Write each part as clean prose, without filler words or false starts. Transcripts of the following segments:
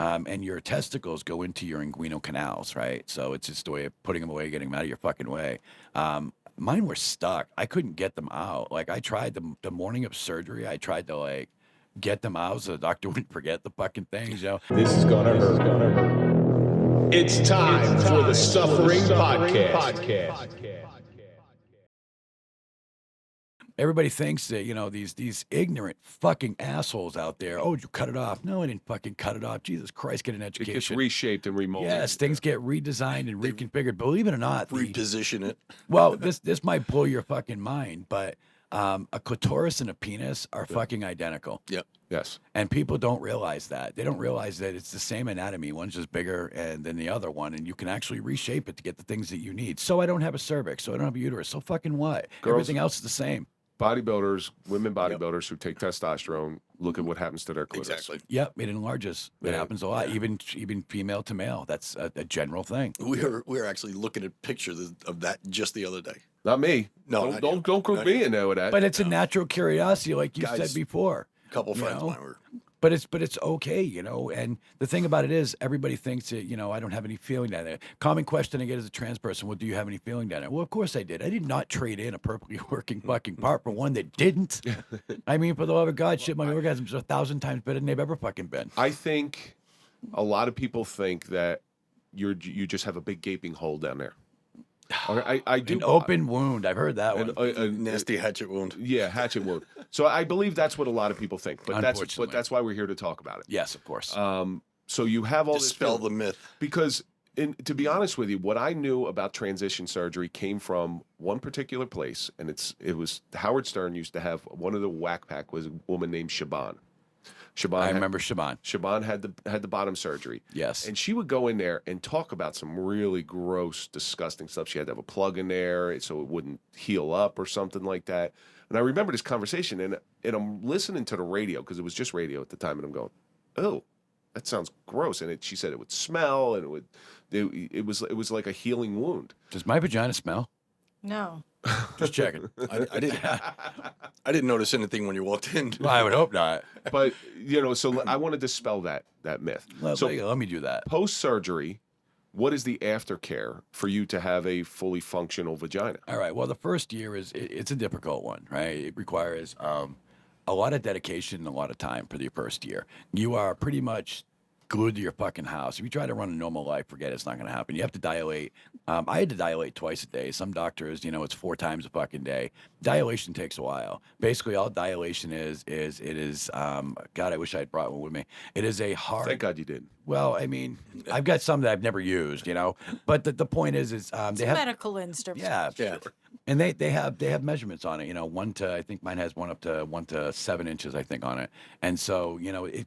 and your testicles go into your inguinal canals, right? So it's just a way of putting them away, getting them out of your fucking way. Mine were stuck. I couldn't get them out. Like I tried the morning of surgery. I tried to like get them out so the doctor wouldn't forget the fucking things. This is gonna hurt. It's time for the Suffering Podcast. Everybody thinks that, these ignorant fucking assholes out there. Oh, you cut it off? No, I didn't fucking cut it off. Jesus Christ, get an It education. gets reshaped and remolded. Yes, things get redesigned and reconfigured. Believe it or not, Reposition it. well, this might blow your fucking mind, but a clitoris and a penis are fucking identical. Yep. Yes. And people don't realize that. They don't realize that it's the same anatomy. One's just bigger than the other one, and you can actually reshape it to get the things that you need. So I don't have a cervix, so I don't have a uterus. So fucking what? Everything else is the same. Bodybuilders, women bodybuilders who take testosterone, look at what happens to their clitoris. Exactly. Yep, it enlarges. It happens a lot, even female to male. That's a general thing. We were actually looking at pictures of that just the other day. Not me. No, don't group me in there with that. But it's a natural curiosity, like you said before. A couple friends of mine were. But it's okay, And the thing about it is, everybody thinks that I don't have any feeling down there. Common question I get as a trans person: well, do you have any feeling down there? Well, of course I did. I did not trade in a perfectly working fucking part for one that didn't. I mean, for the love of God, shit, my orgasms are 1,000 times better than they've ever fucking been. I think a lot of people think that you just have a big gaping hole down there. I do. An open wound. I've heard that one. A nasty hatchet wound. Yeah, hatchet wound. So I believe that's what a lot of people think. But Unfortunately. that's why we're here to talk about it. Yes, of course. So you have all Dispel this the myth. because, to be honest with you, what I knew about transition surgery came from one particular place, and it was Howard Stern used to have one of the whack pack was a woman named Shaban. I remember Shaban. Shaban had the bottom surgery. Yes. And she would go in there and talk about some really gross, disgusting stuff. She had to have a plug in there so it wouldn't heal up or something like that. And I remember this conversation, and I'm listening to the radio because it was just radio at the time, and I'm going, oh, that sounds gross. And she said it would smell, and it was like a healing wound. Does my vagina smell? No. Just checking. I didn't notice anything when you walked in. Well, I would hope not. But so I want to dispel that myth. So Let me do that. post surgery, what is the aftercare for you to have a fully functional vagina? All right. Well, the first year it's a difficult one, right? It requires a lot of dedication and a lot of time for the first year. You are pretty much glued to your fucking house. If you try to run a normal life, forget it, it's not going to happen. You have to dilate. I had to dilate twice a day. Some doctors, it's 4 times a fucking day. Dilation takes a while. Basically, all dilation is God, I wish I had brought one with me. It is a hard. Thank God you did. Well, I mean, I've got some that I've never used, But the point is It's they a have medical instrument. yeah. And they have measurements on it, I think mine has one up to 1 to 7 inches, I think, on it. And so,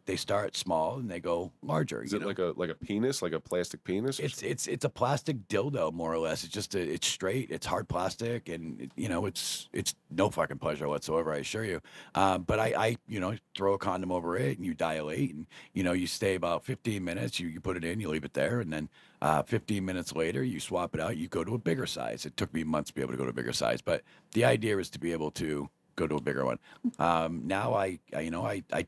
they start small and they go larger. Is it like a penis, like a plastic penis? It's a plastic dildo, more or less. It's just it's straight, it's hard plastic, and it's no fucking pleasure whatsoever, I assure you. But I throw a condom over it and you dilate, and you stay about 15 minutes. You put it in, you leave it there, and then 15 minutes later you swap it out. You go to a bigger size. It took me months to be able to go to a bigger size, but the idea is to be able to go to a bigger one. Now I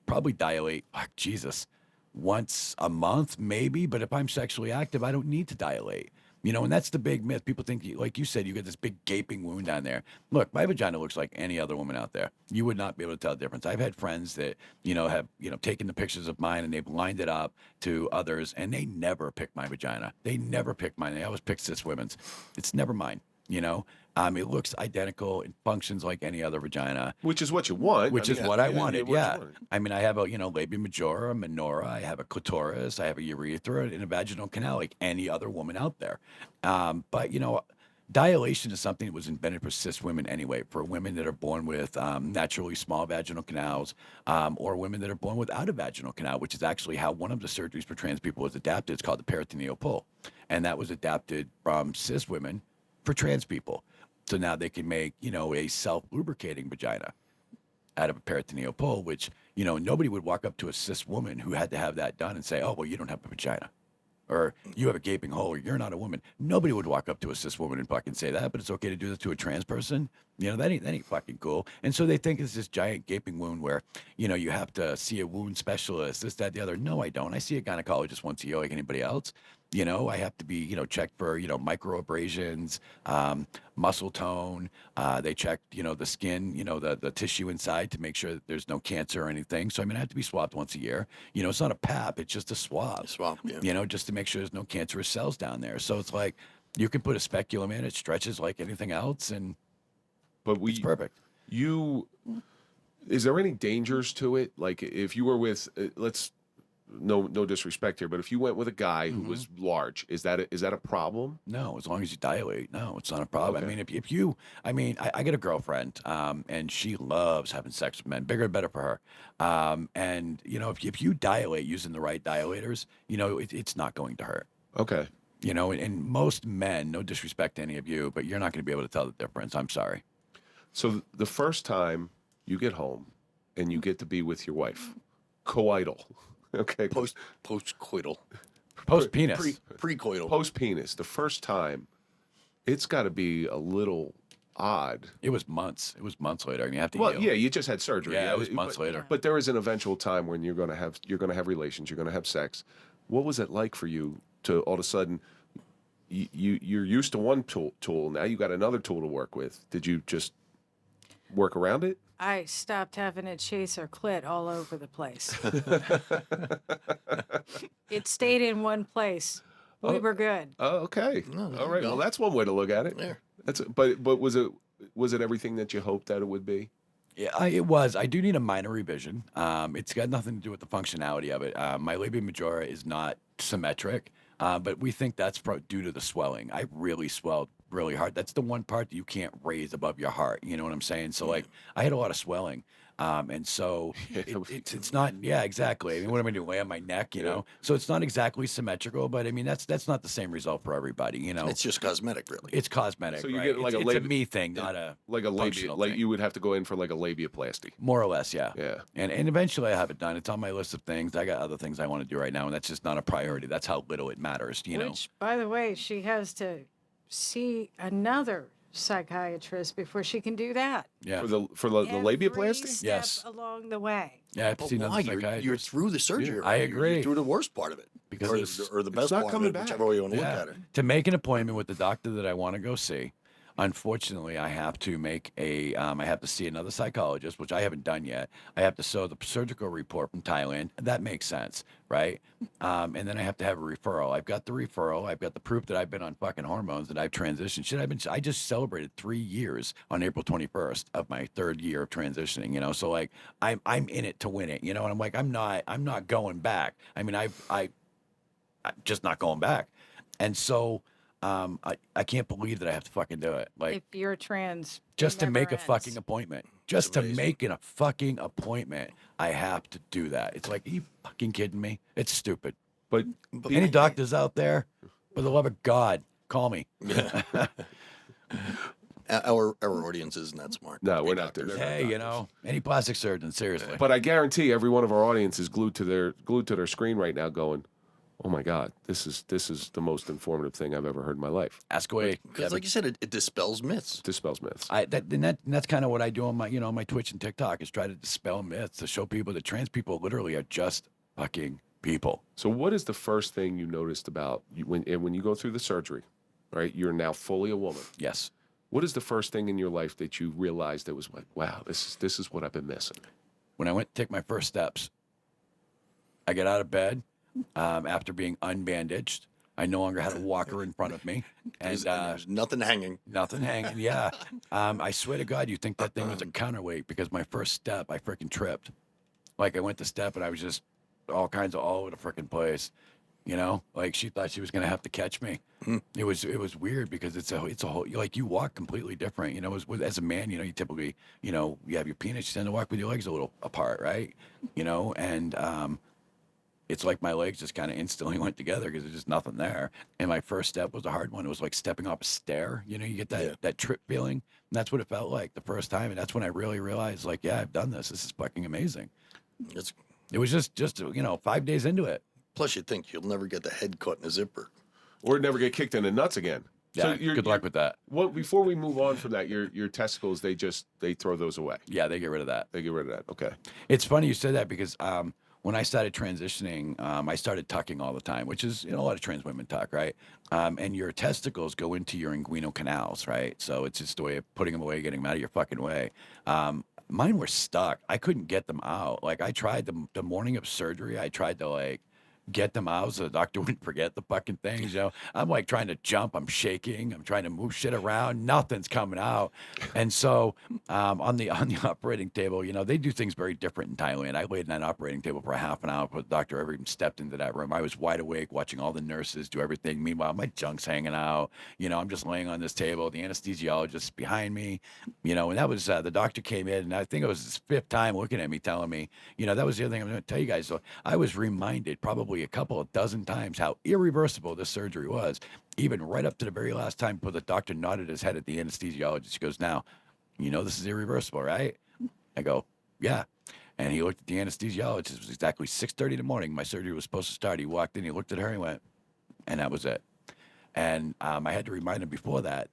probably dilate. Jesus. Once a month, maybe, but if I'm sexually active, I don't need to dilate. And that's the big myth. People think, like you said, you get this big gaping wound down there. Look, my vagina looks like any other woman out there. You would not be able to tell the difference. I've had friends that, have, taken the pictures of mine and they've lined it up to others, and they never pick my vagina. They never pick mine. They always pick cis women's. It's never mine. It looks identical. It functions like any other vagina. Which is what you want. Which is what I wanted, yeah. wanted. I mean, I have a, labia majora, a minora, I have a clitoris, I have a urethra, and a vaginal canal like any other woman out there. But, dilation is something that was invented for cis women anyway, for women that are born with naturally small vaginal canals, or women that are born without a vaginal canal, which is actually how one of the surgeries for trans people was adapted. It's called the peritoneal pull. And that was adapted from cis women for trans people. So now they can make, a self-lubricating vagina out of a peritoneal pull, which, nobody would walk up to a cis woman who had to have that done and say, oh, well, you don't have a vagina. Or you have a gaping hole, or you're not a woman. Nobody would walk up to a cis woman and fucking say that, but it's okay to do this to a trans person. You know, that ain't fucking cool. And so they think it's this giant gaping wound where, you know, you have to see a wound specialist, this, that, the other. No, I don't. I see a gynecologist once a year like anybody else. You know, I have to be, you know, checked for, you know, microabrasions, muscle tone. They check, you know, the skin, you know, the tissue inside to make sure that there's no cancer or anything. So, I mean, I have to be swabbed once a year. You know, it's not a pap, it's just a swab. Swamp, yeah. You know, just to make sure there's no cancerous cells down there. So it's like you can put a speculum in, it stretches like anything else, and But it's perfect. Is there any dangers to it? Like if you were with, no disrespect here, but if you went with a guy who was large, is that a problem? No, as long as you dilate, no, it's not a problem. Okay. I mean, if you, I mean, I get a girlfriend, and she loves having sex with men, bigger the better for her. And you know, if you dilate using the right dilators, you know, it's not going to hurt. Okay. You know, and most men, no disrespect to any of you, but you're not going to be able to tell the difference. I'm sorry. So the first time you get home and you get to be with your wife, coital, okay, Post-coital. Post penis. Pre-coital. post penis, the first time, it's got to be a little odd. It was months. It was months later. I mean, you have to Well, heal. yeah, you just had surgery. Yeah, it was months later. But there is an eventual time when you're going to have relations, you're going to have sex. What was it like for you to all of a sudden? You're used to one tool. Now you got another tool to work with. Did you just work around it? I stopped having to chase her clit all over the place. It stayed in one place. We were good. Oh, okay. No, there All you right. go. Well, that's one way to look at it. Yeah. But was it everything that you hoped that it would be? Yeah, it was. I do need a minor revision. It's got nothing to do with the functionality of it. My labia majora is not symmetric, but we think that's due to the swelling. I really swelled really hard. That's the one part that you can't raise above your heart. You know what I'm saying? So like, I had a lot of swelling. And so it's not, yeah, exactly. I mean, what am I doing? Lay on my neck, you know? So it's not exactly symmetrical, but I mean, that's not the same result for everybody, you know? It's just cosmetic, really. It's cosmetic. So you right? get like it's a me thing, not a like a labia, functional like thing. you would have to go in for like a labiaplasty. More or less, yeah. Yeah. And eventually I have it done. It's on my list of things. I got other things I want to do right now, and that's just not a priority. That's how little it matters, you know? Which, by the way, she has to see another psychiatrist before she can do that. Yeah. For the Every labiaplasty? step Yes. along the way. Yeah, I have to But see another why? You're psychiatrist. through the surgery. I already. agree. You're through the worst part of it. Because or, it's- or the best not part coming of it, back. whichever way you want to look Yeah. at it. To make an appointment with the doctor that I want to go see, unfortunately, I have to make I have to see another psychologist, which I haven't done yet. I have to show the surgical report from Thailand. That makes sense, right? And then I have to have a referral. I've got the referral. I've got the proof that I've been on fucking hormones, that I've transitioned. I just celebrated 3 years on April 21st of my third year of transitioning, you know? So like, I'm in it to win it, you know? And I'm like, I'm not going back. I mean, I'm just not going back. And so, I can't believe that I have to fucking do it. Like, If you're trans, it just to never make a ends. fucking appointment. Just to amazing. make a fucking appointment, I have to do that. It's like, are you fucking kidding me? It's stupid. But Any doctors out there, for the love of God, call me. Our audience isn't that smart. No, Hey, we're not doctors. there. Hey, you know, any plastic surgeon, seriously. But I guarantee every one of our audience is glued to their screen right now, going, "Oh my God, this is the most informative thing I've ever heard in my life." Ask away. Because, like you said, it dispels myths. Dispels myths. That's kind of what I do on my, you know, my Twitch and TikTok, is try to dispel myths, to show people that trans people literally are just fucking people. So, what is the first thing you noticed about you when you go through the surgery? Right, you're now fully a woman. Yes. What is the first thing in your life that you realized that was like, wow, this is what I've been missing? When I went to take my first steps, I get out of bed after being unbandaged. I no longer had a walker in front of me, and There's nothing hanging. nothing hanging. Yeah, I swear to God, you think that thing was a counterweight, because my first step, I freaking tripped. Like, I went to step and I was just all over the freaking place. You know, like, she thought she was gonna have to catch me. It was weird, because it's a whole, like, you walk completely different. You know, as a man, you know, you typically, you know, you have your penis, you tend to walk with your legs a little apart, right? You know, and it's like my legs just kind of instantly went together, because there's just nothing there. And my first step was a hard one. It was like stepping up a stair. You know, you get that trip feeling. And that's what it felt like the first time. And that's when I really realized, like, yeah, I've done this. This is fucking amazing. It's, It was just you know, 5 days into it. plus, you think you'll never get the head caught in a zipper. Or never get kicked in the nuts again. Yeah, you're- good luck with that. Well, before we move on from that, your testicles, they throw those away. Yeah, they get rid of that. They get rid of that. Okay. It's funny you said that because when I started transitioning, I started tucking all the time, which is, a lot of trans women tuck, right? And your testicles go into your inguinal canals, right? So it's just a way of putting them away, getting them out of your fucking way. Mine were stuck. I couldn't get them out. Like I tried the morning of surgery. I tried to like get them out so the doctor wouldn't forget the fucking things. I'm like trying to jump. I'm shaking. I'm trying to move shit around. Nothing's coming out. And so on the operating table, they do things very different in Thailand. I laid in that operating table for a half an hour before the doctor ever even stepped into that room. I was wide awake watching all the nurses do everything. Meanwhile, my junk's hanging out. I'm just laying on this table. The anesthesiologist is behind me. And that was the doctor came in, and I think it was his fifth time looking at me, telling me, that was the other thing I'm going to tell you guys. So I was reminded probably a couple of dozen times how irreversible this surgery was, even right up to the very last time before the doctor nodded his head at the anesthesiologist. He goes, "Now, this is irreversible, right?" I go, "Yeah." And he looked at the anesthesiologist. It was exactly 6:30 in the morning. My surgery was supposed to start. He walked in, he looked at her, he went, and that was it. And I had to remind him before that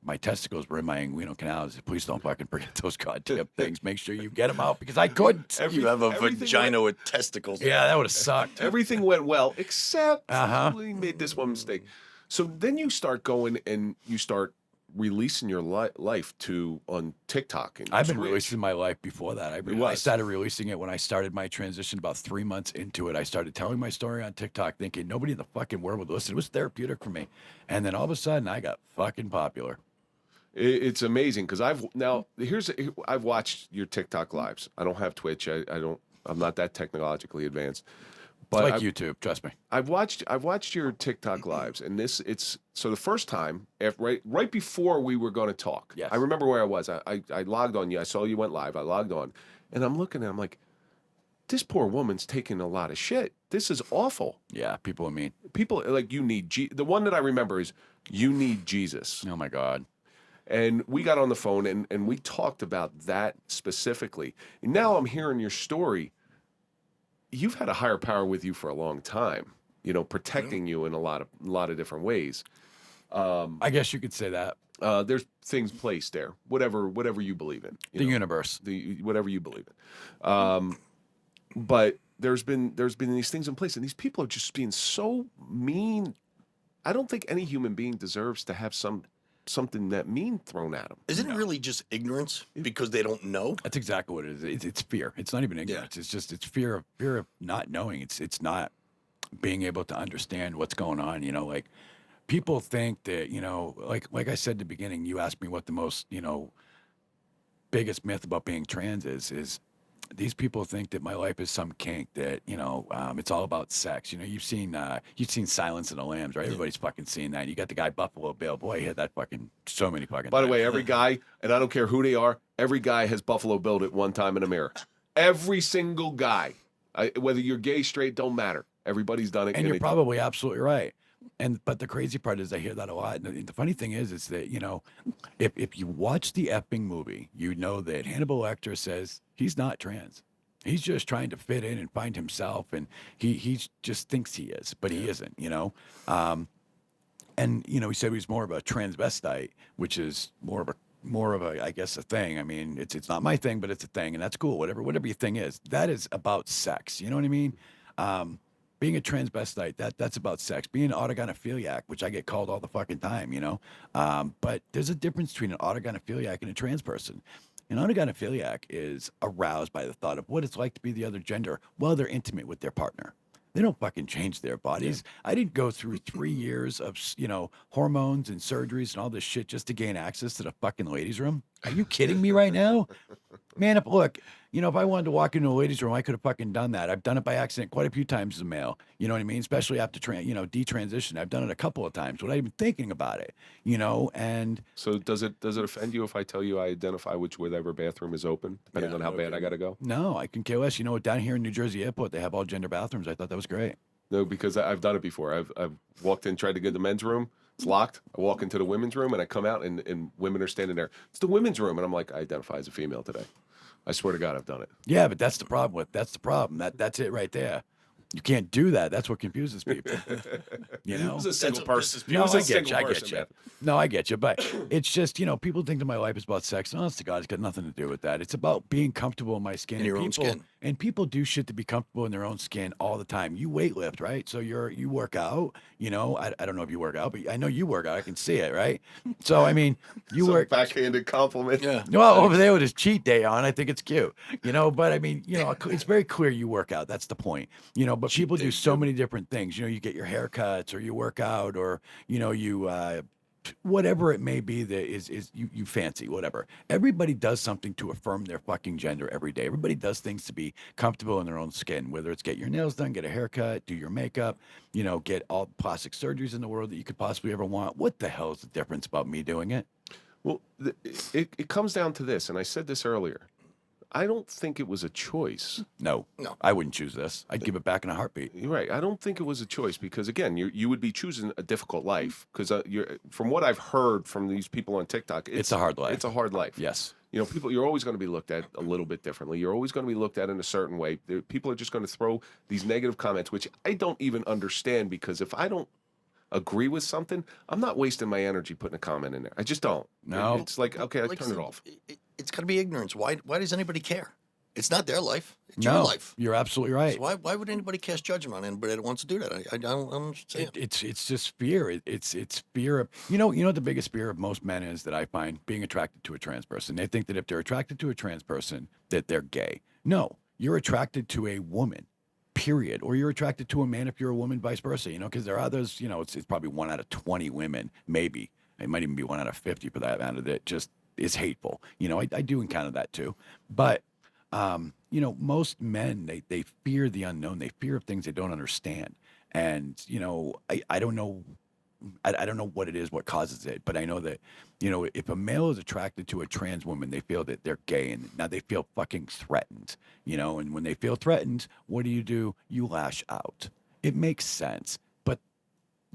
my testicles were in my inguinal canals. Please don't fucking forget those goddamn things. Make sure you get them out because I couldn't. You have a everything vagina with testicles. Yeah, that would have sucked. Everything went well, except Uh-huh. we made this one mistake. So then you start going and you start releasing your life on TikTok. And I've been Twitch. releasing my life before that. I was. started releasing it when I started my transition about 3 months into it. I started telling my story on TikTok thinking nobody in the fucking world would listen. It was therapeutic for me. And then all of a sudden I got fucking popular. It's amazing because I've watched your TikTok lives. I don't have Twitch. I'm not that technologically advanced. It's But like I've, YouTube, trust me. I've watched your TikTok lives, and so the first time right before we were going to talk. Yes. I remember where I was. I logged on you. I saw you went live. I logged on, and I'm looking and I'm like, this poor woman's taking a lot of shit. This is awful. Yeah, people are mean. People like the one that I remember is you need Jesus. Oh my God. And we got on the phone and we talked about that specifically. And now I'm hearing your story. You've had a higher power with you for a long time, protecting you in a lot of different ways. I guess you could say that. There's things placed there, whatever you believe in. The universe. Whatever you believe in. But there's been these things in place, and these people are just being so mean. I don't think any human being deserves to have something that mean thrown at them. Isn't it really just ignorance because they don't know? That's exactly what it is. It's fear. It's not even ignorance. It's fear of not knowing. It's not being able to understand what's going on. Like people think that, like I said at the beginning, you asked me what the most, biggest myth about being trans is these people think that my life is some kink, that it's all about sex. You've seen Silence of the Lambs, right? Everybody's fucking seen that. You got the guy Buffalo Bill. Boy, he had that fucking so many fucking. By the times. way, every guy, and I don't care who they are, every guy has Buffalo Billed it one time in a mirror. Every single guy, whether you're gay, straight, don't matter. Everybody's done it. And you're probably absolutely right. But the crazy part is I hear that a lot. And the funny thing is that, if you watch the effing movie, you know that Hannibal Lecter says he's not trans. He's just trying to fit in and find himself. And he just thinks he is, but he isn't, And, he said he was more of a transvestite, which is more of a, I guess, a thing. I mean, it's not my thing, but it's a thing. And that's cool. Whatever your thing is, that is about sex. You know what I mean? Being a transvestite, that's about sex. Being an autogynephiliac, which I get called all the fucking time, but there's a difference between an autogynephiliac and a trans person. An autogynephiliac is aroused by the thought of what it's like to be the other gender while they're intimate with their partner. They don't fucking change their bodies. Yeah. I didn't go through 3 years of, hormones and surgeries and all this shit just to gain access to the fucking ladies' room. Are you kidding me right now? Man, if I wanted to walk into a ladies' room, I could have fucking done that. I've done it by accident quite a few times as a male. You know what I mean? Especially after, detransition. I've done it a couple of times without even thinking about it, and. So does it offend you if I tell you I identify whatever bathroom is open, depending on how bad I got to go? No, I can care less. Down here in New Jersey Airport, they have all gender bathrooms. I thought that was great. No, because I've done it before. I've walked in, tried to get the men's room. It's locked. I walk into the women's room and I come out and women are standing there. It's the women's room. And I'm like, I identify as a female today. I swear to God, I've done it. Yeah, but that's the problem. That's it right there. You can't do that. That's what confuses people. You It know? was a single That's what person. pisses It was I a get single you. I person, get you. man. No, I get you. But it's just, people think that my life is about sex. Honest to God, it's got nothing to do with that. It's about being comfortable in my skin. In your own skin. And people do shit to be comfortable in their own skin all the time. You weightlift, right? So you work out, I don't know if you work out, but I know you work out. I can see it, right? So, I mean, you Some work. backhanded compliment. Yeah. Well, over there with his cheat day on, I think it's cute, but I mean, it's very clear you work out. That's the point, but Cheat people day, do so Jim. many different things. You get your haircuts or you work out or, you, whatever it may be that is you fancy, whatever. Everybody does something to affirm their fucking gender every day. Everybody does things to be comfortable in their own skin, whether it's get your nails done, get a haircut, do your makeup, get all the plastic surgeries in the world that you could possibly ever want. What the hell is the difference about me doing it? Well, it comes down to this, and I said this earlier. I don't think it was a choice. No, I wouldn't choose this. I'd give it back in a heartbeat. You're right. I don't think it was a choice because, again, you would be choosing a difficult life because from what I've heard from these people on TikTok, It's a hard life. It's a hard life. Yes. People, you're always going to be looked at a little bit differently. You're always going to be looked at in a certain way. People are just going to throw these negative comments, which I don't even understand because if I don't agree with something, I'm not wasting my energy putting a comment in there. I just don't. No. It's like, okay, I Like I turn it said, off. It's got to be ignorance. Why does anybody care? It's not their life. It's your No, life. you're absolutely right. So why would anybody cast judgment on anybody that wants to do that? I don't understand. It's just fear. It's fear of what the biggest fear of most men is that I find being attracted to a trans person. They think that if they're attracted to a trans person that they're gay. No, you're attracted to a woman. Period. Or you're attracted to a man if you're a woman, vice versa. Because there are others. It's probably 1 out of 20 women, maybe. It might even be 1 out of 50 for that matter. That just is hateful. I do encounter that too, but. Most men, they fear the unknown. They fear of things they don't understand. And, I don't know. I don't know what it is, what causes it, but I know that, if a male is attracted to a trans woman, they feel that they're gay and now they feel fucking threatened, and when they feel threatened, what do? You lash out. It makes sense, but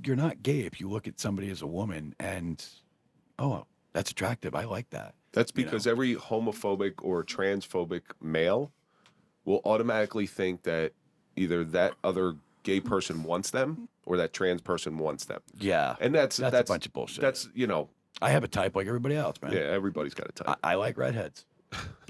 you're not gay if you look at somebody as a woman and, oh, that's attractive. I like that. That's because every homophobic or transphobic male will automatically think that either that other gay person wants them or that trans person wants them. Yeah. And that's a bunch of bullshit. That's, I have a type like everybody else, man. yeah, everybody's got a type. I like redheads.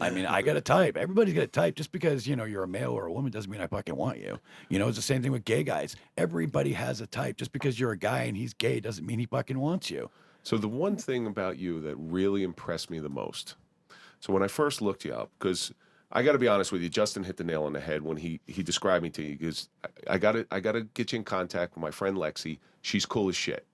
I mean, I got a type. Everybody's got a type. Just because, you're a male or a woman doesn't mean I fucking want you. It's the same thing with gay guys. Everybody has a type. Just because you're a guy and he's gay doesn't mean he fucking wants you. So the one thing about you that really impressed me the most, so when I first looked you up, because I got to be honest with you, Justin hit the nail on the head when he described me to you, because I gotta get you in contact with my friend Lexi. She's cool as shit.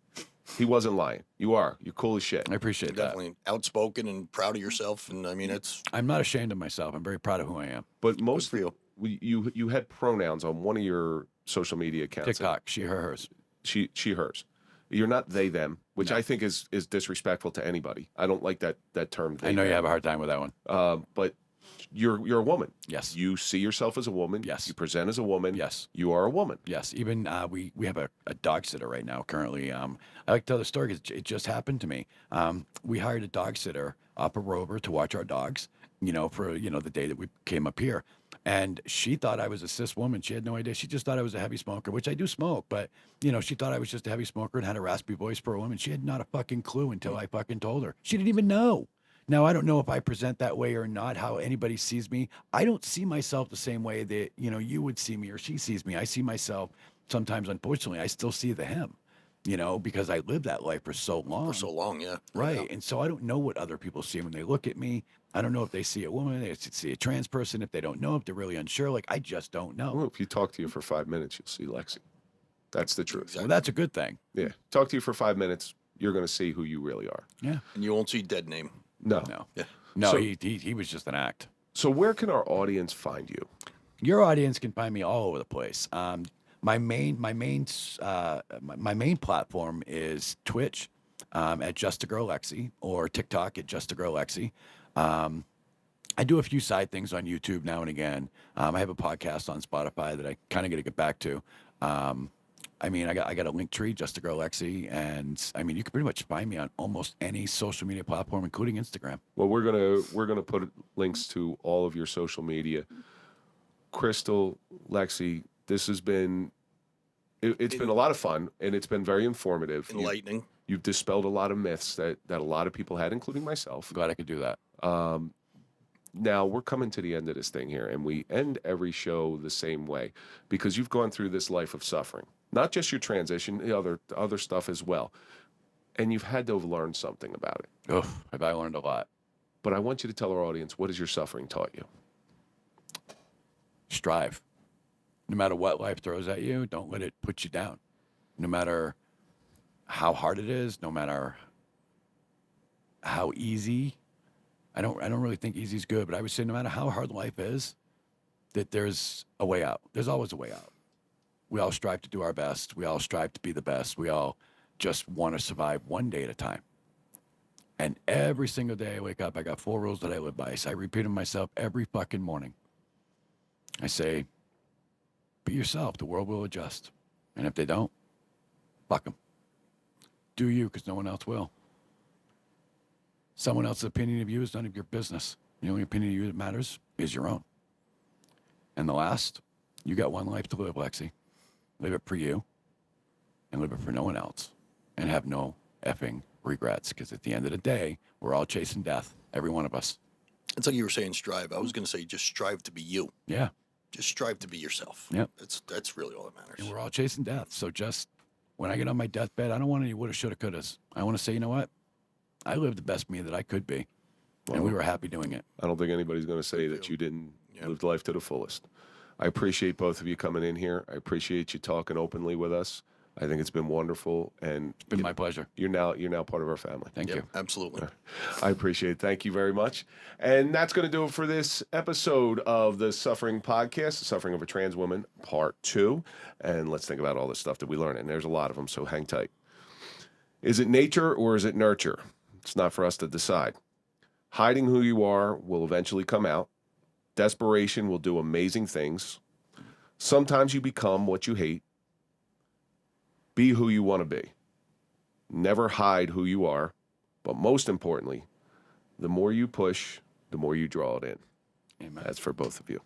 He wasn't lying. You're cool as shit. I appreciate that. Definitely outspoken and proud of yourself. And I mean, I'm not ashamed of myself. I'm very proud of who I am. But most for you. You had pronouns on one of your social media accounts. TikTok, she, her, hers. She, hers. You're not they, them, which No. I think is disrespectful to anybody. I don't like that term. They, I know you them. have a hard time with that one. But you're a woman. Yes. You see yourself as a woman. Yes. You present as a woman. Yes. You are a woman. Yes. Even we have a dog sitter right now currently. I like to tell the story because it just happened to me. We hired a dog sitter up a Rover to watch our dogs, for, the day that we came up here. And she thought I was a cis woman. She had no idea. She just thought I was a heavy smoker, which I do smoke. But, she thought I was just a heavy smoker and had a raspy voice for a woman. She had not a fucking clue until I fucking told her. She didn't even know. Now, I don't know if I present that way or not, how anybody sees me. I don't see myself the same way that, you would see me or she sees me. I see myself sometimes, unfortunately, I still see the him, because I lived that life for so long. for so long, yeah. Right. Yeah. And so I don't know what other people see when they look at me. I don't know if they see a woman, they see a trans person, if they don't know, if they're really unsure. Like, I just don't know. Well, if you talk to you for 5 minutes, you'll see Lexi. That's the truth. Well, that's a good thing. Yeah. Talk to you for 5 minutes, you're going to see who you really are. Yeah. And you won't see dead name. No. No. Yeah. No, So- he was just an act. So where can our audience find you? Your audience can find me all over the place. My main platform is Twitch at Just a Girl Lexi or TikTok at Just a Girl Lexi. I do a few side things on YouTube now and again. I have a podcast on Spotify that I kind of got to get back to. I got a link tree, Just a Girl Lexi, and you can pretty much find me on almost any social media platform, including Instagram. Well, we're gonna put links to all of your social media. Crystal, Lexi, This has been, it's been a lot of fun, and it's been very informative. Enlightening. You've dispelled a lot of myths that a lot of people had, including myself. Glad I could do that. Now we're coming to the end of this thing here, and we end every show the same way because you've gone through this life of suffering, not just your transition, the other stuff as well, and you've had to have learned something about it. Oh, have I learned a lot? But I want you to tell our audience, what has your suffering taught you? Strive. No matter what life throws at you, don't let it put you down. No matter how hard it is, no matter how easy. I don't really think easy is good, but I would say no matter how hard life is, that there's a way out. There's always a way out. We all strive to do our best. We all strive to be the best. We all just want to survive one day at a time. And every single day I wake up, I got 4 rules that I live by. So I repeat them myself every fucking morning. I say, be yourself. The world will adjust. And if they don't, fuck them. Do you, because no one else will. Someone else's opinion of you is none of your business. The only opinion of you that matters is your own. And the last, you got one life to live, Lexi. Live it for you and live it for no one else. And have no effing regrets, because at the end of the day, we're all chasing death, every one of us. It's like you were saying strive. I was going to say just strive to be you. Yeah. Just strive to be yourself. Yep. That's really all that matters. And we're all chasing death. So just when I get on my deathbed, I don't want any woulda, shoulda, couldas. I want to say, you know what? I lived the best me that I could be. And we were happy doing it. I don't think anybody's going to say that you didn't live life to the fullest. I appreciate both of you coming in here. I appreciate you talking openly with us. I think it's been wonderful, and It's been my pleasure. you're now part of our family. Thank you. Absolutely. I appreciate it. Thank you very much. And that's going to do it for this episode of the Suffering Podcast, The Suffering of a Trans Woman, Part 2. And let's think about all this stuff that we learned. And there's a lot of them, so hang tight. Is it nature or is it nurture? It's not for us to decide. Hiding who you are will eventually come out. Desperation will do amazing things. Sometimes you become what you hate. Be who you want to be. Never hide who you are. But most importantly, the more you push, the more you draw it in. Amen. That's for both of you.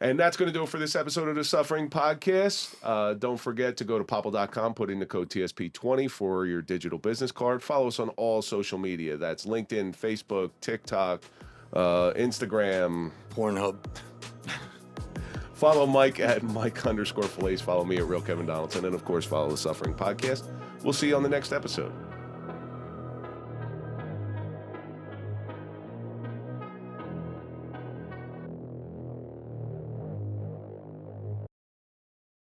And that's going to do it for this episode of the Suffering Podcast. Don't forget to go to popple.com, put in the code TSP20 for your digital business card. Follow us on all social media. That's LinkedIn, Facebook, TikTok, Instagram. Pornhub. Follow Mike at Mike_Failace. Follow me at Real Kevin Donaldson. And, of course, follow the Suffering Podcast. We'll see you on the next episode.